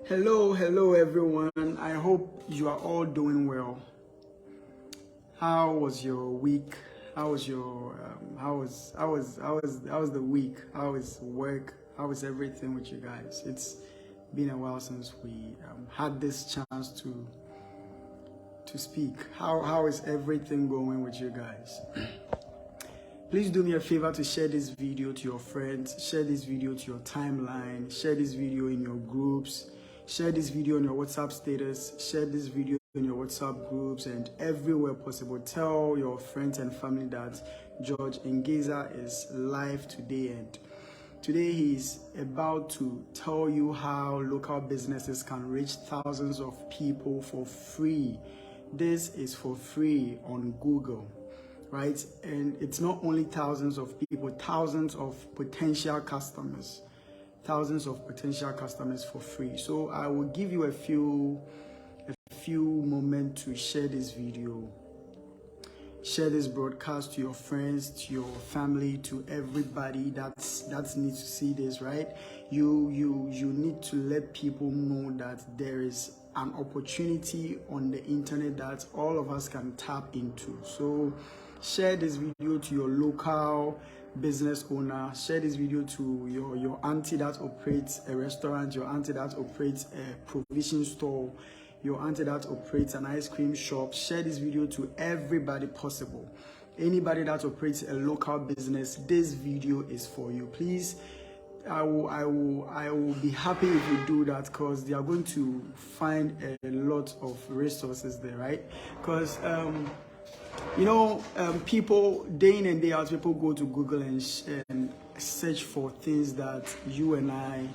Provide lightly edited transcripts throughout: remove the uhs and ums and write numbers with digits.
Hello everyone. I hope you are all doing well. How was your week? How was your how was the week? How is work? How is everything with you guys? It's been a while since we had this chance to speak. How is everything going with you guys? Please do me a favor to share this video to your friends, share this video to your timeline, share this video in your groups, share this video on your WhatsApp status, share this video in your WhatsApp groups and everywhere possible. Tell your friends and family that George Ngeza is live today, and today he's about to tell you how local businesses can reach thousands of people for free. This is for free on Google. Right? And it's not only thousands of people, thousands of potential customers for free. So I will give you a few moments to share this video, share this broadcast to your friends, to your family, to everybody that needs to see this, right? You need to let people know that there is an opportunity on the internet that all of us can tap into. So share this video to your local business owner, share this video to your auntie that operates a restaurant, your auntie that operates a provision store, your auntie that operates an ice cream shop. Share this video to everybody possible. Anybody that operates a local business, this video is for you. Please, I will be happy if you do that, because they are going to find a lot of resources there, right? Because people day in and day out, people go to Google and search for things that you and I,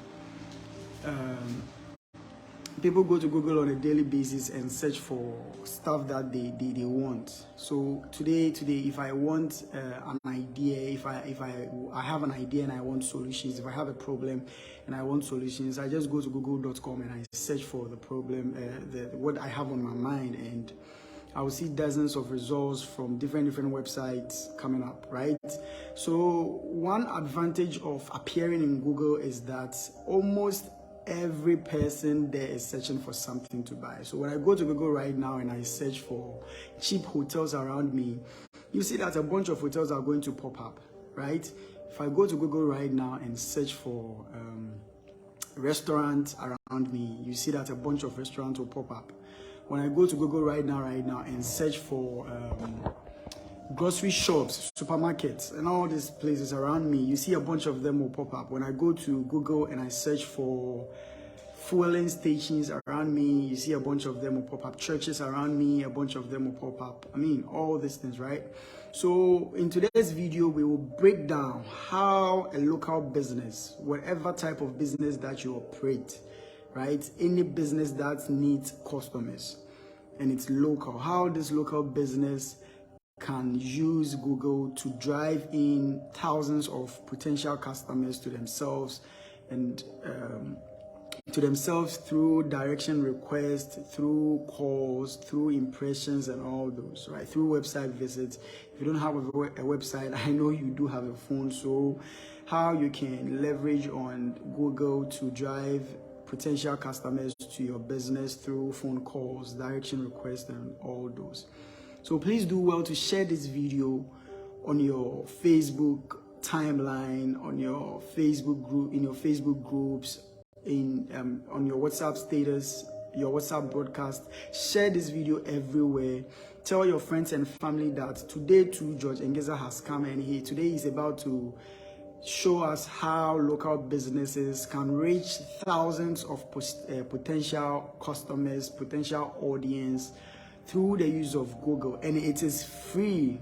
people go to Google on a daily basis and search for stuff that they want. So today, if I want an idea, if I have an idea and I want solutions, if I have a problem and I want solutions, I just go to google.com and I search for the problem, what I have on my mind, and I will see dozens of results from different websites coming up, right? So one advantage of appearing in Google is that almost every person there is searching for something to buy. So when I go to Google right now and I search for cheap hotels around me, you see that a bunch of hotels are going to pop up, right? If I go to Google right now and search for restaurants around me, you see that a bunch of restaurants will pop up. When I go to Google right now and search for grocery shops, supermarkets, and all these places around me, you see a bunch of them will pop up. When I go to Google and I search for fueling stations around me, you see a bunch of them will pop up. Churches around me, a bunch of them will pop up. I mean, all these things, right? So in today's video, we will break down how a local business, whatever type of business that you operate, right? Any business that needs customers and it's local, how this local business can use Google to drive in thousands of potential customers to themselves and through direction requests, through calls, through impressions and all those, right? Through website visits. If you don't have a website, I know you do have a phone, so how you can leverage on Google to drive potential customers to your business through phone calls, direction requests, and all those. So please do well to share this video on your Facebook timeline, on your Facebook group, in your Facebook groups, on your WhatsApp status, your WhatsApp broadcast. Share this video everywhere. Tell your friends and family that today too George Ngeza has come, and today he's about to show us how local businesses can reach thousands of potential customers, potential audience through the use of Google, and it is free,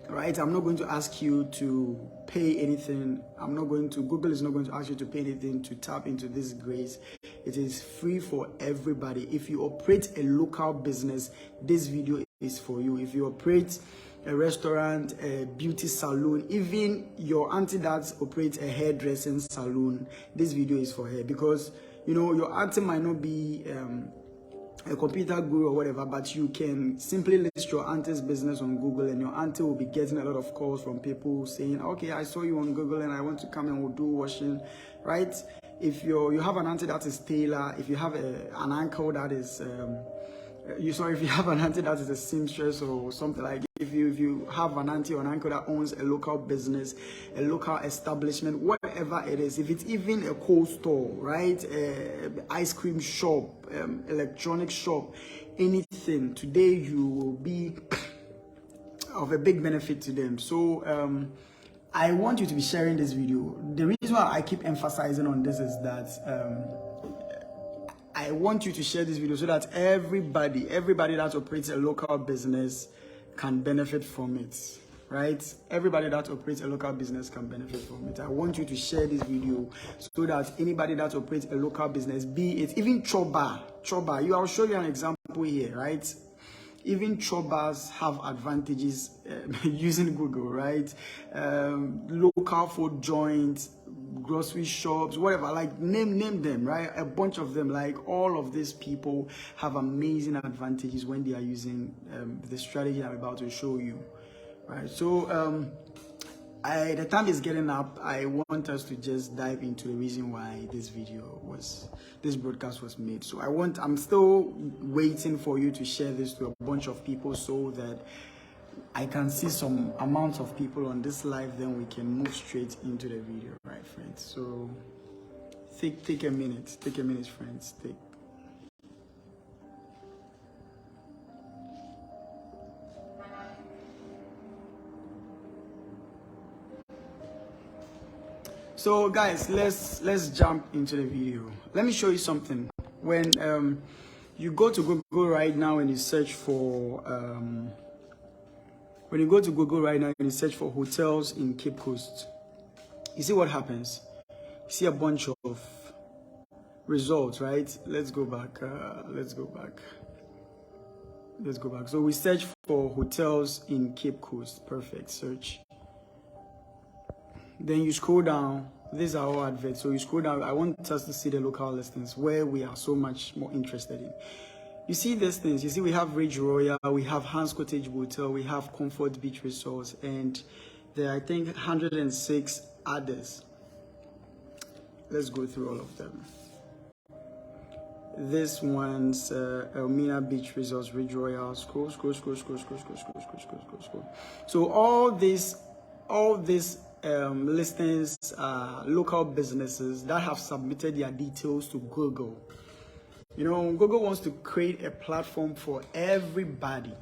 right? I'm not going to ask you to pay anything. Google is not going to ask you to pay anything to tap into this grace. It is free for everybody. If you operate a local business, this video is for you. If you operate a restaurant, a beauty salon, even your auntie that operates a hairdressing salon, this video is for her, because your auntie might not be a computer guru or whatever, but you can simply list your auntie's business on Google, and your auntie will be getting a lot of calls from people saying, okay, I saw you on Google and I want to come and we'll do washing, right? if you have an auntie that is tailor, if you have an uncle that is if you have an auntie that is a seamstress or something, like if you have an auntie or an uncle that owns a local business, a local establishment, whatever it is, if it's even a cold store, right, ice cream shop, electronic shop, anything, today you will be of a big benefit to them. So I want you to be sharing this video. The reason why I keep emphasizing on this is that I want you to share this video so that everybody that operates a local business can benefit from it, right? Everybody that operates a local business can benefit from it. I want you to share this video so that anybody that operates a local business, be it even Choba, I'll show you an example here, right? Even Chobas have advantages using Google, right? Local food joints, grocery shops, whatever, like name them, right? A bunch of them, like all of these people have amazing advantages when they are using the strategy I'm about to show you, right? So the time is getting up. I want us to just dive into the reason why this broadcast was made. So I'm still waiting for you to share this to a bunch of people so that I can see some amount of people on this live, then we can move straight into the video, right, friends? So take a minute, friends. So guys, let's jump into the video. Let me show you something. When you go to Google right now and you search for hotels in Cape Coast, you see what happens. You see a bunch of results, right? Let's go back. So we search for hotels in Cape Coast. Perfect. Search. Then you scroll down. These are all adverts. So you scroll down. I want us to see the local listings where we are so much more interested in. You see these things. You see we have Ridge Royal, we have Hans Cottage Hotel, we have Comfort Beach Resorts, and there are, I think, 106 others. Let's go through all of them. This one's Elmina Beach Resorts, Ridge Royal. Scroll. So all these listings are local businesses that have submitted their details to Google. You know, Google wants to create a platform for everybody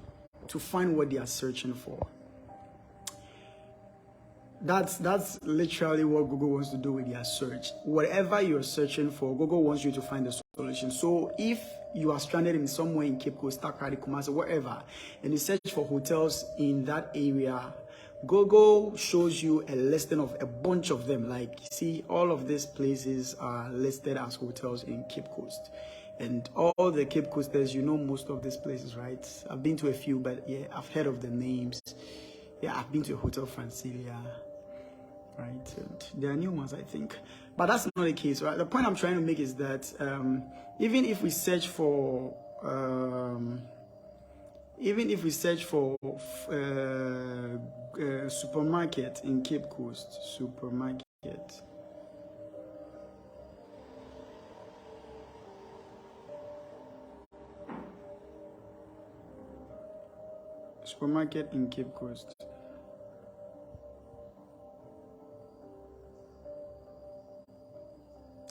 to find what they are searching for. That's literally what Google wants to do with their search. Whatever you're searching for, Google wants you to find the solution. So if you are stranded in somewhere in Cape Coast, Takrady, Kumasi, wherever, and you search for hotels in that area, Google shows you a listing of a bunch of them. Like, see, all of these places are listed as hotels in Cape Coast. And all the Cape Coasters, you know most of these places, right? I've been to a few, but yeah, I've heard of the names. Yeah, I've been to a Hotel Francilia, right? And there are new ones, I think. But that's not the case, right? The point I'm trying to make is that even if we search for supermarket in Cape Coast, supermarket in Cape Coast.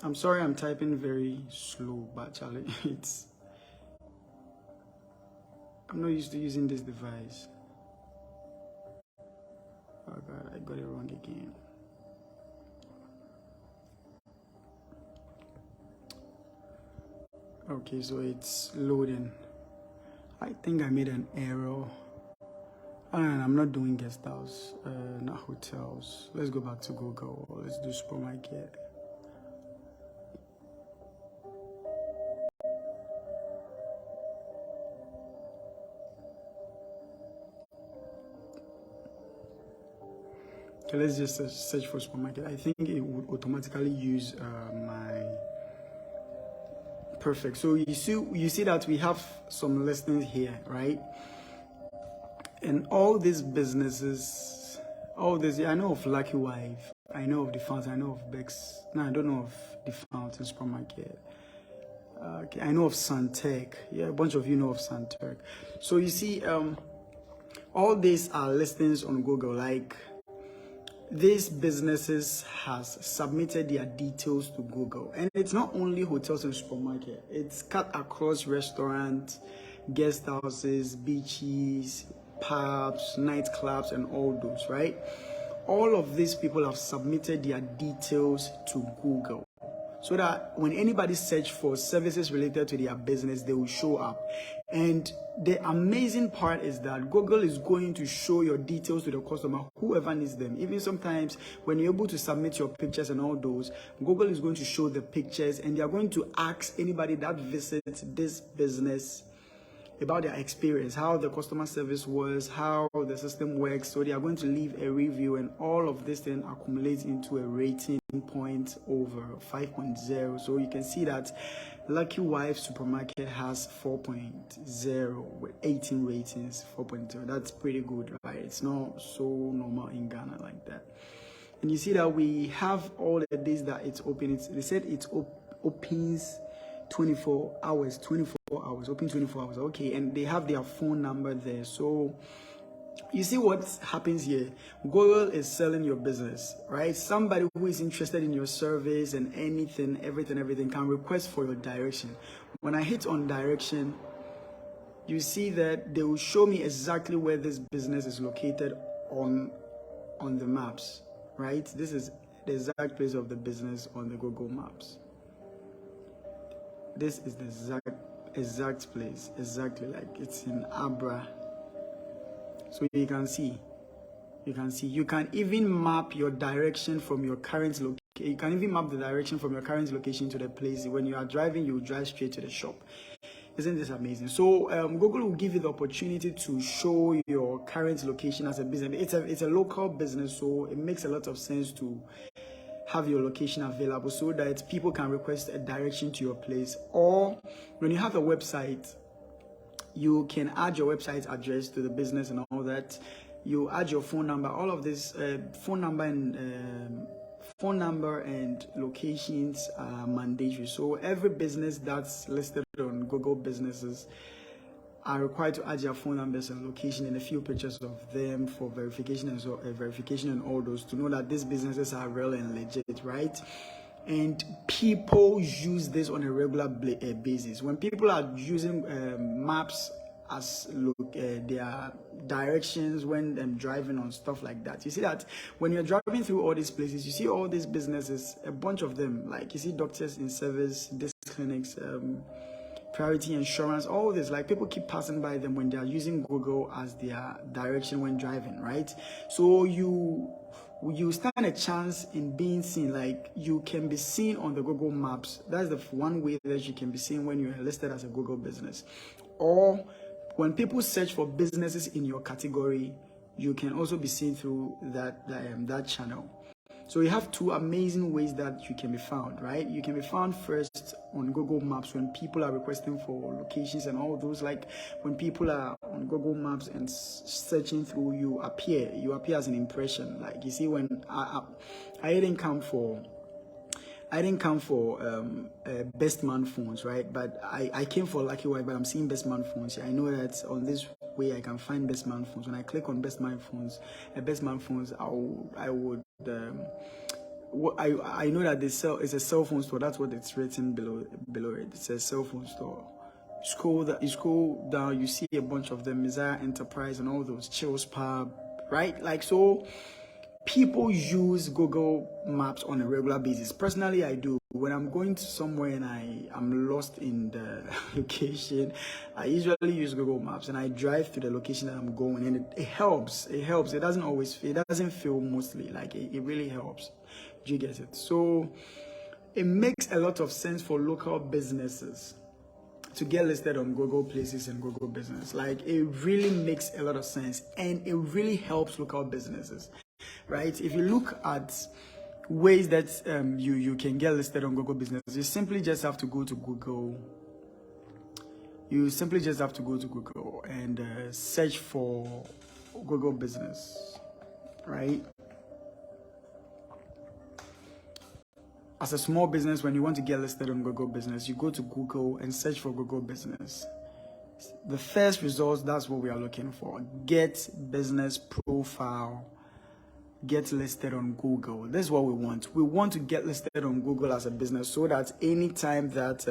I'm sorry I'm typing very slow, but Charlie, I'm not used to using this device. Oh God, I got it wrong again. Okay, so it's loading. I think I made an error. And I'm not doing guest house, not hotels. Let's go back to Google. Let's do supermarket. Okay, let's just search for supermarket. I think it would automatically use my perfect. So you see that we have some listings here, right? And all these businesses, I know of Lucky Wife, I know of the fountain. I know of Bex. No, I don't know of the fountain supermarket. Okay, I know of Santec. Yeah, a bunch of you know of Santec. So you see, all these are listings on Google. Like, these businesses has submitted their details to Google, and it's not only hotels and supermarket. It's cut across restaurants, guest houses, beaches, pubs, nightclubs, and all those, right? All of these people have submitted their details to Google, so that when anybody search for services related to their business, they will show up. And the amazing part is that Google is going to show your details to the customer, whoever needs them. Even sometimes when you're able to submit your pictures and all those, Google is going to show the pictures, and they are going to ask anybody that visits this business about their experience, how the customer service was, how the system works. So they are going to leave a review, and all of this then accumulates into a rating point over 5.0. So you can see that Lucky Wife Supermarket has 4.0 with 18 ratings. 4.0, that's pretty good, right? It's not so normal in Ghana like that. And you see that we have all the days that it's open. They said it opens 24 hours, open 24 hours. Okay, and they have their phone number there. So you see what happens here. Google is selling your business, right? Somebody who is interested in your service and anything, everything can request for your direction. When I hit on direction, you see that they will show me exactly where this business is located on the maps, right? This is the exact place of the business on the Google Maps. This is the exact place, exactly like it's in Abra. So you can see. You can even map your direction from your current location. You can even map the direction from your current location to the place. When you are driving, you drive straight to the shop. Isn't this amazing? So Google will give you the opportunity to show your current location as a business. It's a local business, so it makes a lot of sense to have your location available so that people can request a direction to your place. Or when you have a website, you can add your website address to the business and all that. You add your phone number. All of this phone number and locations are mandatory. So every business that's listed on Google Businesses are required to add their phone numbers and location and a few pictures of them for verification and all those, to know that these businesses are real and legit, right? And people use this on a regular basis. When people are using maps as their directions when I'm driving on stuff like that, you see that when you're driving through all these places, you see all these businesses, a bunch of them, like you see doctors in service, these clinics, priority insurance, all this, like people keep passing by them when they are using Google as their direction when driving, right? So you stand a chance in being seen. Like, you can be seen on the Google Maps. That's the one way that you can be seen when you're listed as a Google business. Or when people search for businesses in your category, you can also be seen through that channel. So you have two amazing ways that you can be found, right? You can be found first on Google Maps when people are requesting for locations and all those. Like when people are on Google Maps and searching through, you appear as an impression. Like you see, when I didn't come for Best Man phones, right? But I came for Lucky Wife, but I'm seeing Best Man phones. I know that on this way I can find Best Man phones. When I click on Best Man phones, I know that it's a cell phone store. That's what it's written below it. It's a cell phone store. You scroll down, you see a bunch of them, Messiah Enterprise and all those, Chills Pub, right? Like, so people use Google Maps on a regular basis. Personally, I do. When I'm going to somewhere and I'm lost in the location, I usually use Google Maps and I drive to the location that I'm going, and it helps. It doesn't feel mostly like it really helps. Do you get it? So it makes a lot of sense for local businesses to get listed on Google Places and Google Business. Like, it really makes a lot of sense, and it really helps local businesses, right? If you look at ways that you can get listed on Google Business, you simply just have to go to Google. You simply just have to go to Google and search for Google Business, right? as a small business, when you want to get listed on Google Business, you go to Google and search for Google Business. The first result, that's what we are looking for. Get business profile, get listed on Google. This is what we want. We want to get listed on Google as a business so that anytime that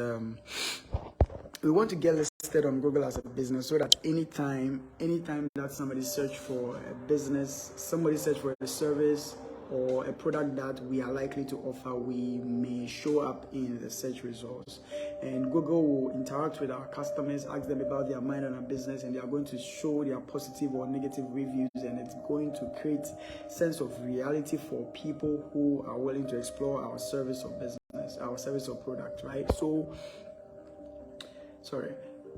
we want to get listed on Google as a business so that anytime that somebody search for a business, somebody search for a service or a product that we are likely to offer, we may show up in the search results. And Google will interact with our customers, ask them about their mind on our business, and they are going to show their positive or negative reviews, and it's going to create sense of reality for people who are willing to explore our service or business, our service or product, right?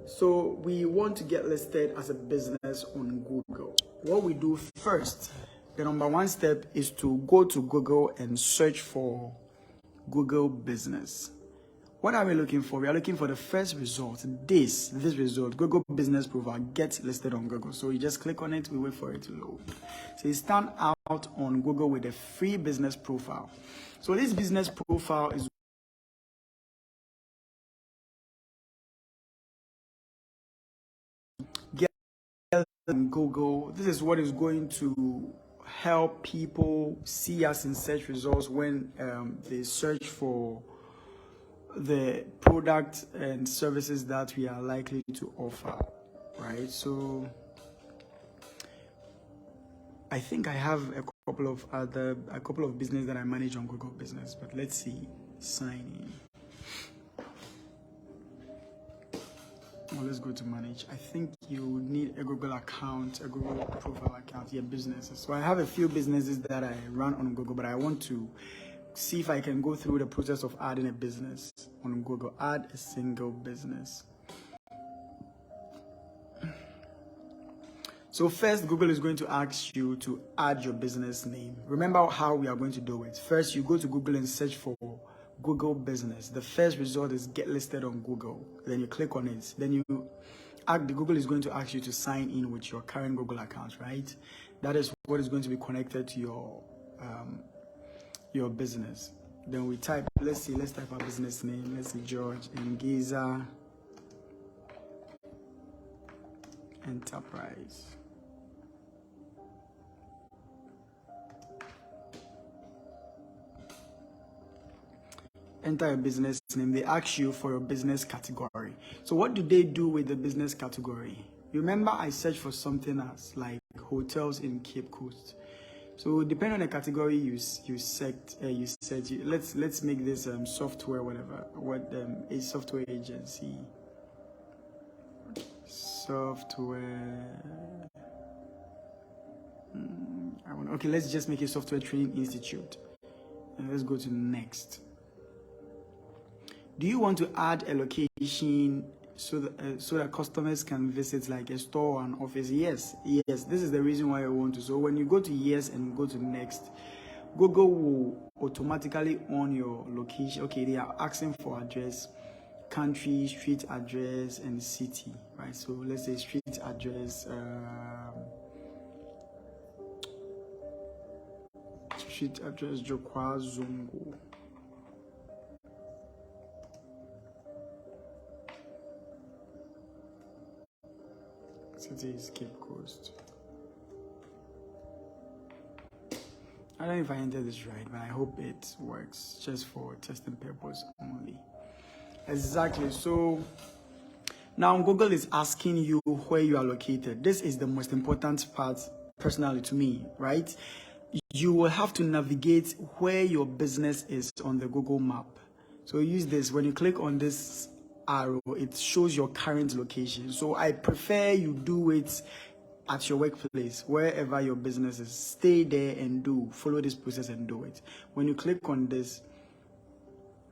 So we want to get listed as a business on Google. What we do first, the number one step is to go to Google and search for Google Business. What are we looking for? We are looking for the first result. This result, Google Business Profile, get listed on Google. So you just click on it, we wait for it to load. So you stand out on Google with a free business profile. So this business profile is on Google. This is what is going to help people see us in search results when they search for the product and services that we are likely to offer, right? So I think I have a couple of business that I manage on Google Business, but let's see. Sign in. Well, let's go to manage. I think you need a Google account, a Google profile account, your businesses. So I have a few businesses that I run on Google, but I want to see if I can go through the process of adding a business on Google. Add a single business. So first, Google is going to ask you to add your business name. Remember how we are going to do it. First, you go to Google and search for Google Business. The first result is get listed on Google. Then you click on it. Then Google is going to ask you to sign in with your current Google account, right? That is what is going to be connected to your business. Then we type, let's type our business name. Let's see, George Ngeza Enterprise. Enter a business name. They ask you for your business category. So what do they do with the business category? Remember, I searched for something as like hotels in Cape Coast. So depending on the category you set, let's make this software, whatever. A software agency. Software. Okay, let's just make a software training institute. And let's go to next. Do you want to add a location so that customers can visit like a store or an office? Yes. This is the reason why I want to. So when you go to yes and go to next, Google will automatically on your location. Okay, they are asking for address, country, street address, and city, right? So let's say street address. Street address Jokwa Zongo. City is Cape Coast. I don't know if I entered this right, but I hope it works just for testing purpose only. Exactly. So now Google is asking you where you are located. This is the most important part personally to me, right? You will have to navigate where your business is on the Google map. So use this. When you click on this arrow, it shows your current location. So I prefer you do it at your workplace, wherever your business is. Stay there and follow this process and do it. When you click on this,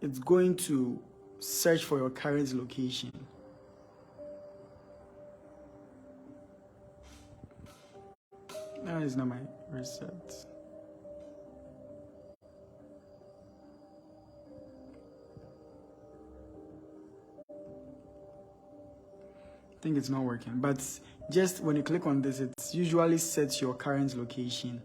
it's going to search for your current location. That is not my reset. I think it's not working, but just when you click on this, it usually sets your current location.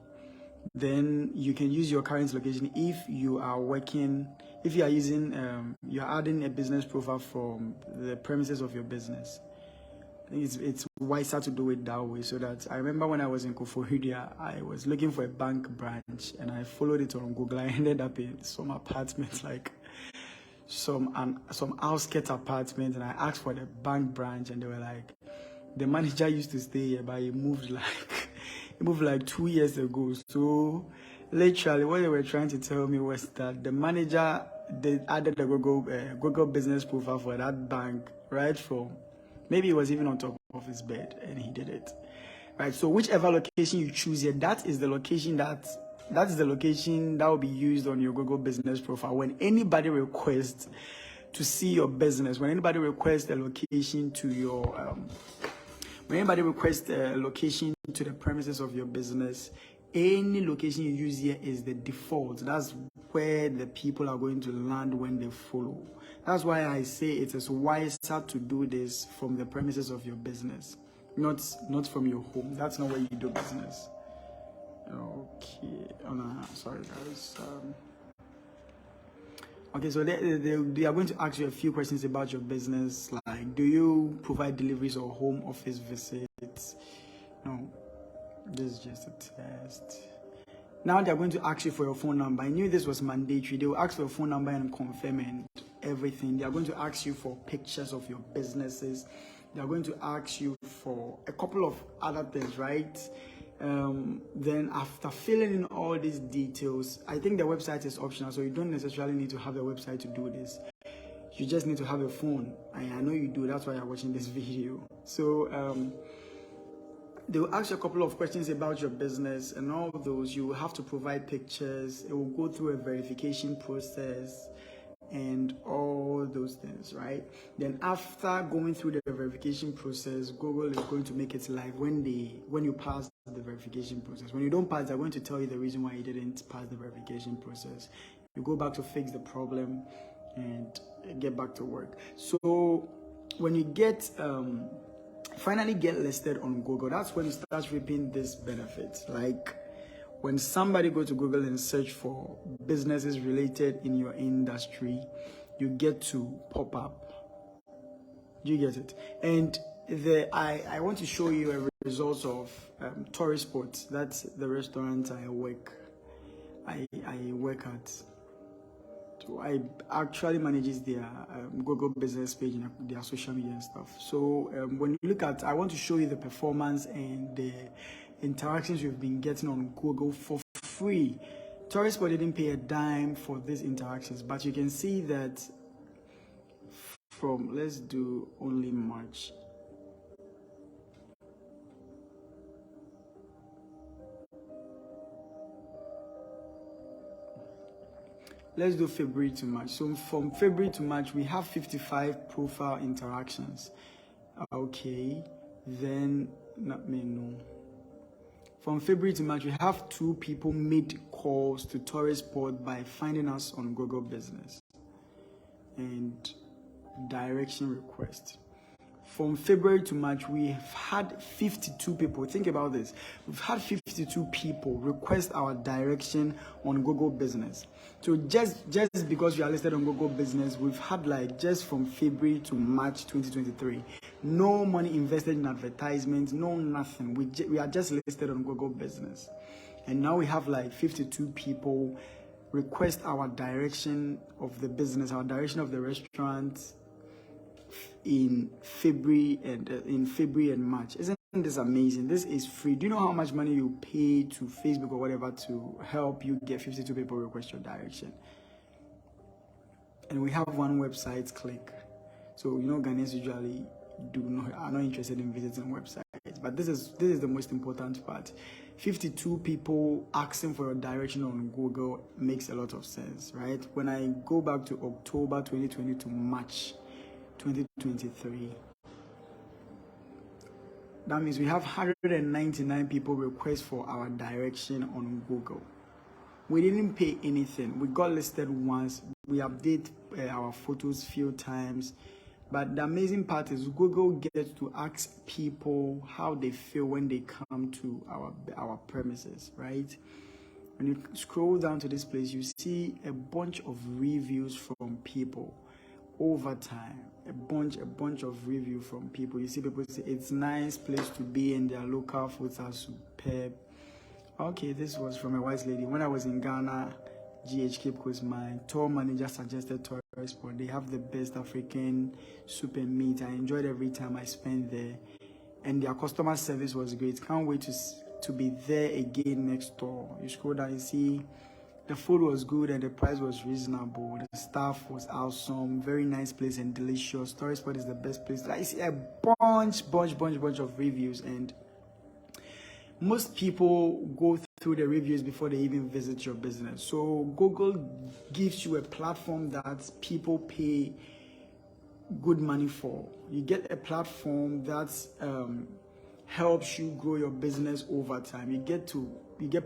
Then you can use your current location if you are working if you are using, you're adding a business profile from the premises of your business, it's wiser to do it that way. So that I remember when I was in Koforidua, I was looking for a bank branch and I followed it on Google. I ended up in some apartments, like some outskirts apartments, and I asked for the bank branch, and they were like, the manager used to stay here, but he moved like 2 years ago. So literally what they were trying to tell me was that the manager, they added the Google business profile for that bank right from, maybe it was even on top of his bed, and he did it. Right. So whichever location you choose here, that is the location that will be used on your Google business profile. When anybody requests to see your business, when anybody requests a location to your when anybody requests a location to the premises of your business, any location you use here is the default. That's where the people are going to land when they follow. That's why I say it is wiser to do this from the premises of your business, not from your home. That's not where you do business. Okay. Oh, no, sorry guys. Okay, so they are going to ask you a few questions about your business, like, do you provide deliveries or home office visits? No, this is just a test. Now they're going to ask you for your phone number. I knew this was mandatory. They will ask for your phone number and confirm and everything. They are going to ask you for pictures of your businesses. They are going to ask you for a couple of other things, right? Then after filling in all these details, I think the website is optional, so you don't necessarily need to have a website to do this. You just need to have a phone. I know you do, that's why you're watching this video. So they will ask you a couple of questions about your business, and all of those you will have to provide pictures. It will go through a verification process and all those things, right? Then after going through the verification process, Google is going to make it live when you pass the verification process. When you don't pass, they're going to tell you the reason why you didn't pass the verification process. You go back to fix the problem and get back to work. So when you get finally get listed on Google, that's when you start reaping this benefit. Like when somebody go to Google and search for businesses related in your industry, you get to pop up. You get it? And I want to show you a results of Tourist Spot. That's the restaurant I work at. So I actually manages their Google business page and their social media and stuff. So when you look at, I want to show you the performance and the interactions we've been getting on Google for free. Tourist Spot didn't pay a dime for these interactions, but you can see that from, let's do only March. Let's do February to March. So from February to March, we have 55 profile interactions. Okay, then not me, no. From February to March, we have 2 people made calls to Tourist Spot by finding us on Google Business and direction request. From February to March, we've had 52 people. Think about this. We've had 52 people request our direction on Google Business. So just because we are listed on Google Business, we've had like just from February to March 2023, no money invested in advertisements, no nothing. We are just listed on Google Business. And now we have like 52 people request our direction of the business, our direction of the restaurant, in February and March. Isn't this amazing? This is free. Do you know how much money you pay to Facebook or whatever to help you get 52 people request your direction? And we have one website click. So you know, Ghanaians usually are not interested in visiting websites, but this is the most important part. 52 people asking for your direction on Google makes a lot of sense, right? When I go back to October 2020 to March 2023, that means we have 199 people request for our direction on Google. We didn't pay anything. We got listed once. We update our photos few times. But the amazing part is Google gets to ask people how they feel when they come to our premises, right? When you scroll down to this place, you see a bunch of reviews from people over time. A bunch of review from people. You see people say it's nice place to be and their local foods are superb. Okay, this was from a wise lady. When I was in Ghana, GH Cape Coast, my tour manager suggested tourist spot. They have the best African soup and meat. I enjoyed every time I spent there, and their customer service was great. Can't wait to be there again next door. You scroll down, you see the food was good and the price was reasonable. The staff was awesome. Very nice place and delicious. Tourist spot is the best place. I see a bunch of reviews, and most people go through the reviews before they even visit your business. So Google gives you a platform that people pay good money for. You get a platform that helps you grow your business over time. You get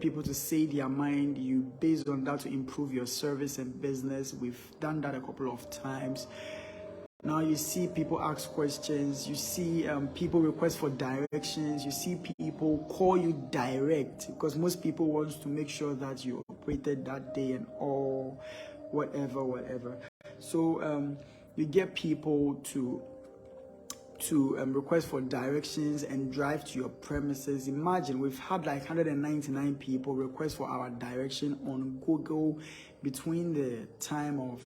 people to say their mind. You based on that to improve your service and business. We've done that a couple of times. Now you see people ask questions, you see people request for directions, you see people call you direct, because most people want to make sure that you operated that day and all, whatever. So you get people to request for directions and drive to your premises. Imagine we've had like 199 people request for our direction on Google between the time of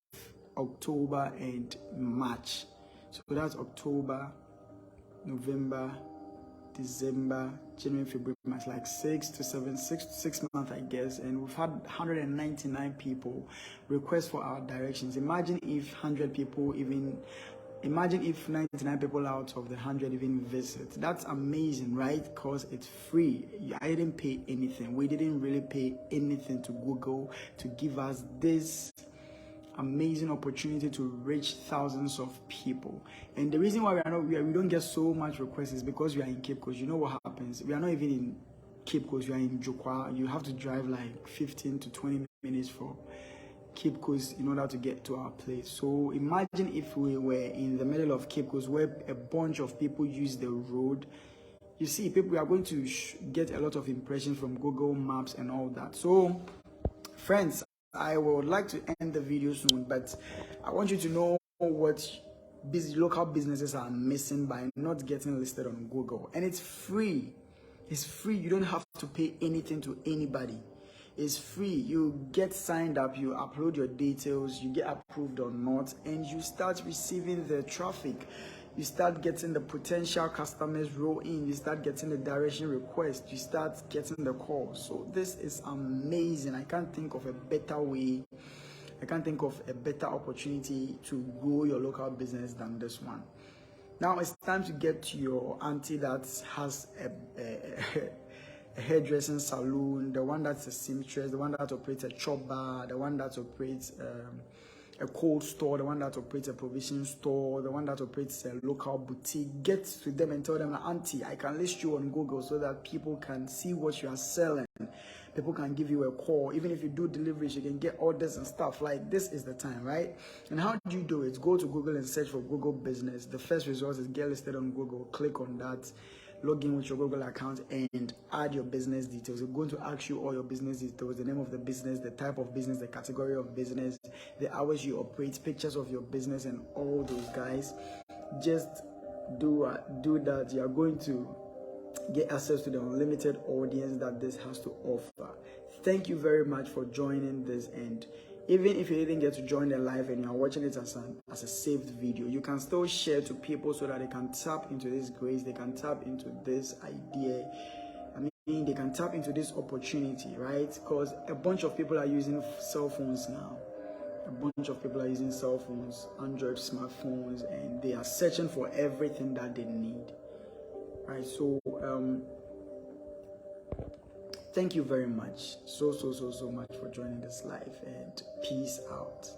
October and March. So that's October, November, December, January, February, March, like 6 months, I guess. And we've had 199 people request for our directions. Imagine if 99 people out of the 100 even visit. That's amazing, right? Because it's free. I didn't pay anything. We didn't really pay anything to Google to give us this amazing opportunity to reach thousands of people. And the reason why we don't get so much requests is because we are in Cape Coast. You know what happens? We are not even in Cape Coast. We are in Jokwa. You have to drive like 15 to 20 minutes from Cape Coast in order to get to our place. So imagine if we were in the middle of Cape Coast where a bunch of people use the road. You see, people are going to get a lot of impressions from Google Maps and all that. So friends, I would like to end the video soon, but I want you to know what local businesses are missing by not getting listed on Google. And it's free. It's free. You don't have to pay anything to anybody. It's free. You get signed up, you upload your details, you get approved or not, and you start receiving the traffic. You start getting the potential customers roll in. You start getting the direction request. You start getting the calls. So this is amazing. I can't think of a better way. I can't think of a better opportunity to grow your local business than this one. Now it's time to get to your auntie that has a hairdressing salon, the one that's a seamstress, the one that operates a chop bar, the one that operates a cold store, the one that operates a provision store, the one that operates a local boutique. Get to them and tell them, auntie, I can list you on Google so that people can see what you are selling. People can give you a call. Even if you do deliveries, you can get orders and stuff. Like, this is the time, right? And how do you do it? Go to Google and search for Google Business. The first result is get listed on Google. Click on that. Log in with your Google account and add your business details. We're going to ask you all your business details, the name of the business, the type of business, the category of business, the hours you operate, pictures of your business, and all those guys. Just do that. You are going to get access to the unlimited audience that this has to offer. Thank you very much for joining this, and even if you didn't get to join the live and you're watching it as a saved video, you can still share to people so that they can tap into this grace, they can tap into this idea. I mean, they can tap into this opportunity, right? Because a bunch of people are using cell phones now. A bunch of people are using cell phones, Android smartphones, and they are searching for everything that they need, right? So thank you very much so much for joining this live, and peace out.